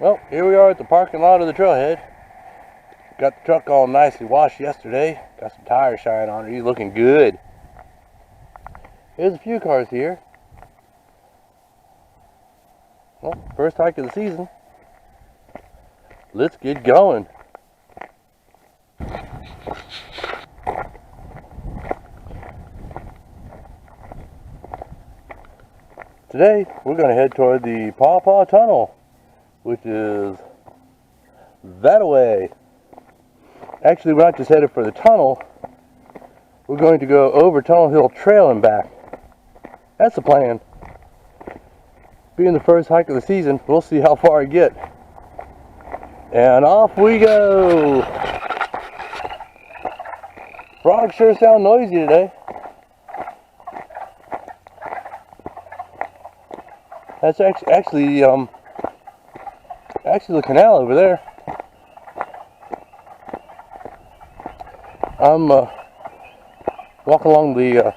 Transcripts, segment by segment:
Well, here we are at the parking lot of the trailhead. Got the truck all nicely washed yesterday. Got some tire shine on it. He's looking good. There's a few cars here. Well, first hike of the season. Let's get going. Today, we're going to head toward the Paw Paw Tunnel, which is that away. Actually, we're not just headed for the tunnel. We're going to go over Tunnel Hill Trail and back. That's the plan. Being the first hike of the season, we'll see how far I get. And off we go. Frogs sure sound noisy today. That's actually the canal over there. I'm walking along the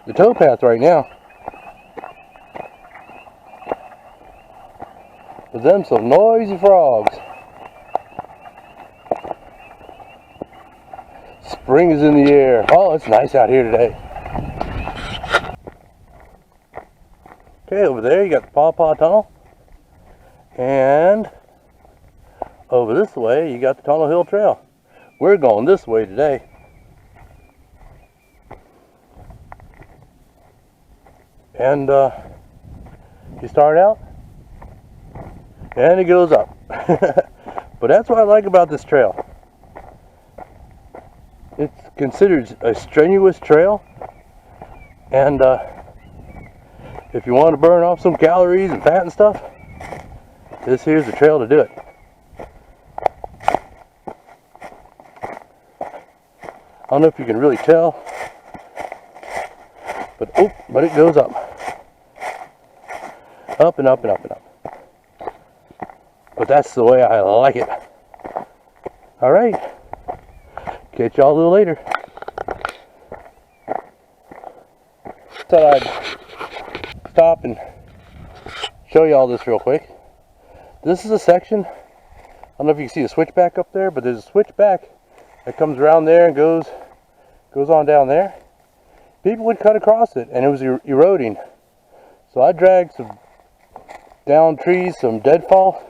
towpath right now. With them some noisy frogs. Spring is in the air. Oh, it's nice out here today. Okay, over there you got the Paw Paw Tunnel. And over this way you got the Tunnel Hill Trail. We're going this way today. And you start out and it goes up. But that's what I like about this trail. It's considered a strenuous trail, and if you want to burn off some calories and fat and stuff, this here's the trail to do it. I don't know if you can really tell, but it goes up. Up and up and up and up. But that's the way I like it. Alright. Catch y'all a little later. Thought I'd stop and show y'all this real quick. This is a section, I don't know if you can see a switchback up there, but there's a switchback that comes around there and goes on down there. People would cut across it and it was eroding. So I dragged some down trees, some deadfall,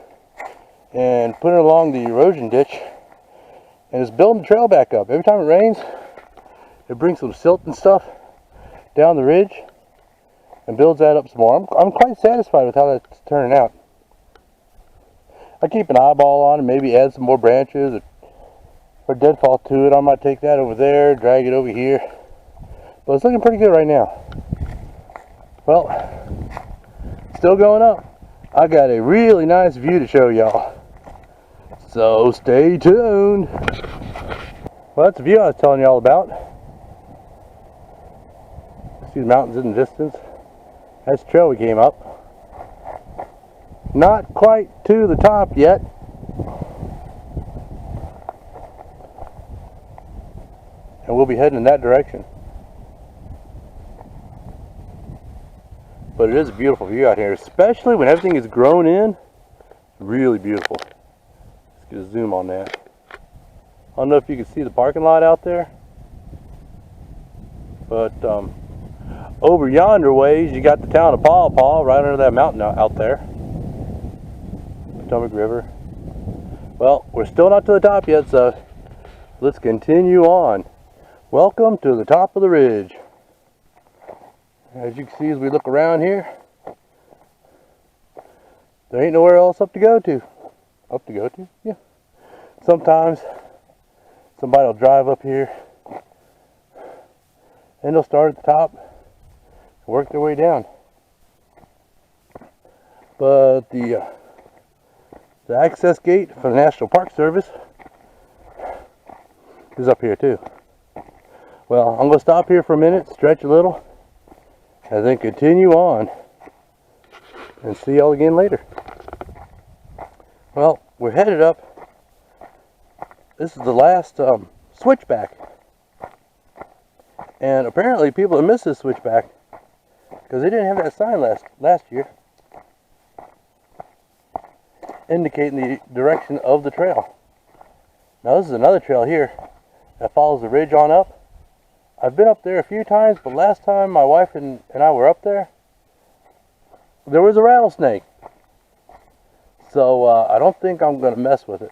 and put it along the erosion ditch, and it's building the trail back up. Every time it rains, it brings some silt and stuff down the ridge and builds that up some more. I'm quite satisfied with how that's turning out. I keep an eyeball on it, maybe add some more branches or deadfall to it. I might take that over there, drag it over here, but it's looking pretty good right now. Well, still going up. I got a really nice view to show y'all, so stay tuned. Well, that's the view I was telling y'all about. See the mountains in the distance. That's the trail we came up. Not quite to the top yet. And we'll be heading in that direction. But it is a beautiful view out here, especially when everything is grown in. Really beautiful. Let's get a zoom on that. I don't know if you can see the parking lot out there, but over yonder ways you got the town of Paw Paw right under that mountain out there. Potomac River. Well, we're still not to the top yet, so let's continue on. Welcome to the top of the ridge. As you can see, as we look around here, there ain't nowhere else up to go to. Up to go to? Yeah. Sometimes somebody will drive up here and they'll start at the top and work their way down. But the access gate for the National Park Service is up here too. Well, I'm going to stop here for a minute, stretch a little, and then continue on and see y'all again later. Well, we're headed up. This is the last switchback, and apparently people have missed this switchback because they didn't have that sign last year. indicating the direction of the trail. Now this is another trail here that follows the ridge on up. I've been up there a few times, but last time my wife and I were up there was a rattlesnake. So I don't think I'm going to mess with it.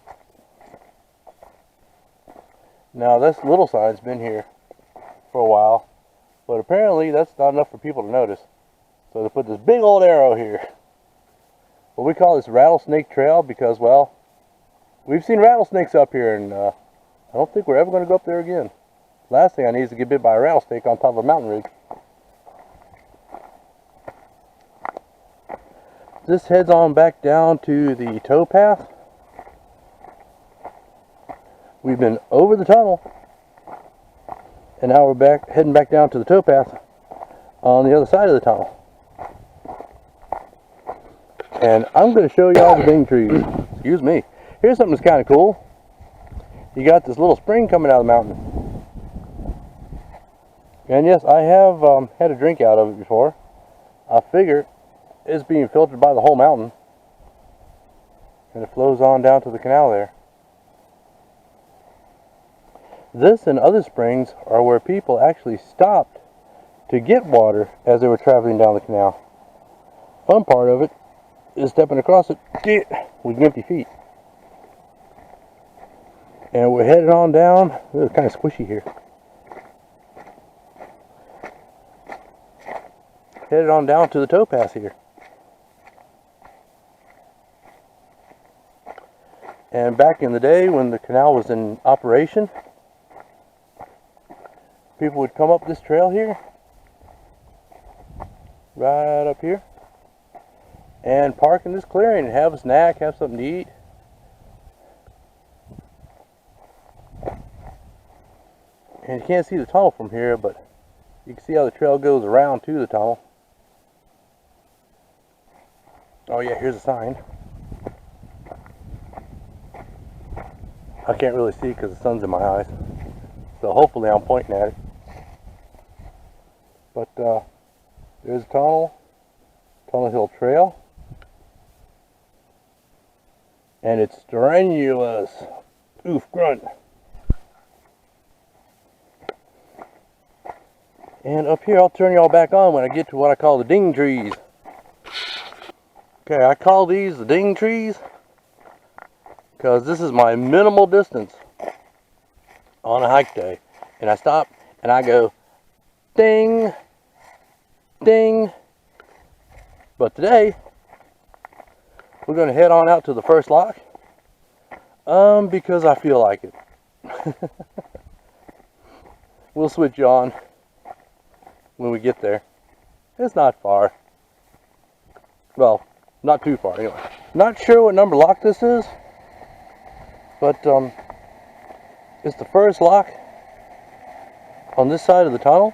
Now this little sign's been here for a while, but apparently that's not enough for people to notice. So they put this big old arrow here. Well, we call this Rattlesnake Trail because, well, we've seen rattlesnakes up here, and I don't think we're ever going to go up there again. Last thing I need is to get bit by a rattlesnake on top of a mountain ridge. This heads on back down to the towpath. We've been over the tunnel, and now we're heading back down to the towpath on the other side of the tunnel. And I'm going to show you all the ding trees. Excuse me. Here's something that's kind of cool. You got this little spring coming out of the mountain. And yes, I have had a drink out of it before. I figure it's being filtered by the whole mountain. And it flows on down to the canal there. This and other springs are where people actually stopped to get water as they were traveling down the canal. Fun part of it is stepping across it with empty feet. And we're headed on down. It's kind of squishy here. Headed on down to the towpath here. And back in the day when the canal was in operation, people would come up this trail here, right up here, and park in this clearing and have a snack, have something to eat. And you can't see the tunnel from here, but you can see how the trail goes around to the tunnel. Oh yeah, here's a sign. I can't really see because the sun's in my eyes, so hopefully I'm pointing at it. But there's a Tunnel Hill Trail, and it's strenuous. Oof, grunt. And up here, I'll turn y'all back on when I get to what I call the ding trees. Okay, I call these the ding trees because this is my minimal distance on a hike day. And I stop and I go ding, ding. But today, we're going to head on out to the first lock because I feel like it. We'll switch on when we get there. It's not far. Well, not too far anyway. Not sure what number lock this is, but it's the first lock on this side of the tunnel.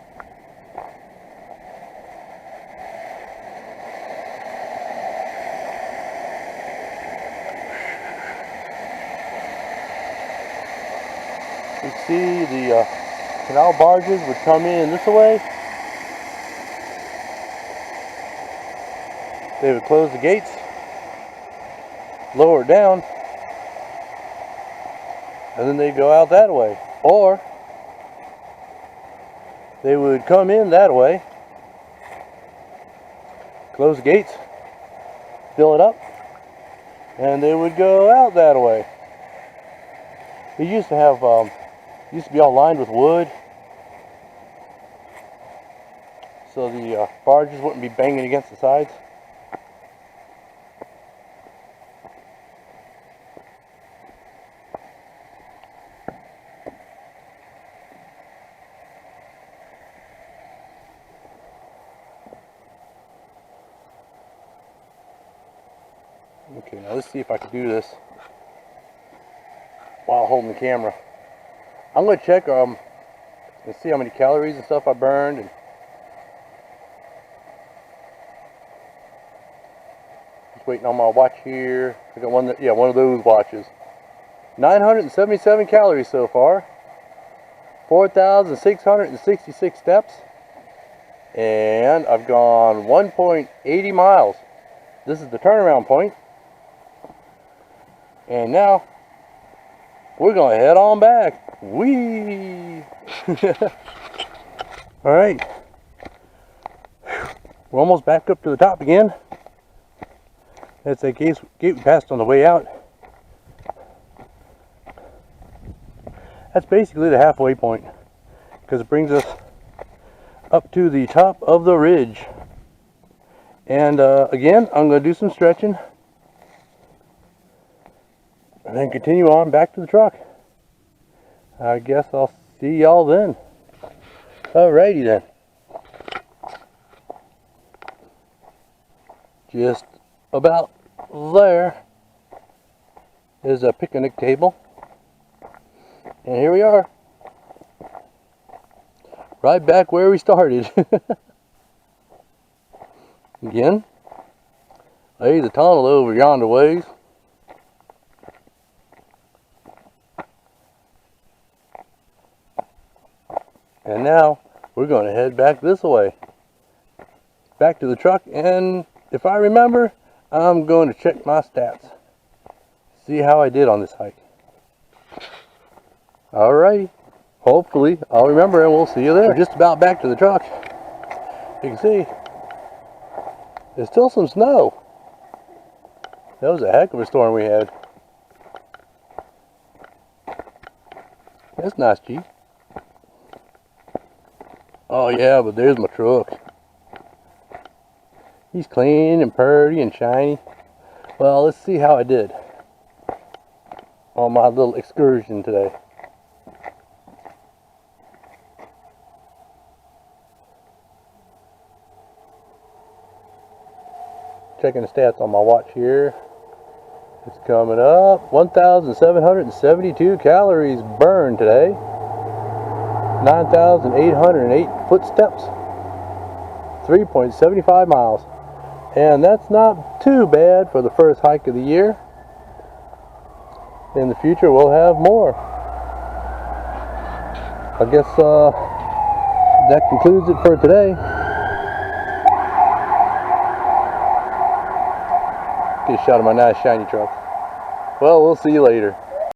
You see the canal barges would come in this way. They would close the gates, lower it down, and then they'd go out that way. Or they would come in that way, close the gates, fill it up, and they would go out that way. It used to have, used to be all lined with wood, so the barges wouldn't be banging against the sides. Okay, now let's see if I can do this while holding the camera. I'm going to check and see how many calories and stuff I burned. And just waiting on my watch here. I got one of those watches. 977 calories so far. 4,666 steps. And I've gone 1.80 miles. This is the turnaround point. And now we're gonna head on back. Whee! All right, we're almost back up to the top again. That's a gate we passed on the way out. That's basically the halfway point, because it brings us up to the top of the ridge. And again, I'm going to do some stretching and then continue on back to the truck. I guess I'll see y'all then. Alrighty then. Just about there is a picnic table. And here we are. Right back where we started. Again, there's the tunnel over yonder ways. And now we're going to head back this way. Back to the truck, and if I remember, I'm going to check my stats. See how I did on this hike. Alrighty. Hopefully I'll remember, and we'll see you there. We're just about back to the truck. You can see there's still some snow. That was a heck of a storm we had. That's nice, G. Oh yeah, but there's my truck. He's clean and purty and shiny. Well, let's see how I did on my little excursion today. Checking the stats on my watch here. It's coming up. 1,772 calories burned today. 9,808 footsteps. 3.75 miles. And that's not too bad for the first hike of the year. In the future we'll have more. I guess that concludes it for today. Get a shot of my nice shiny truck. Well, we'll see you later.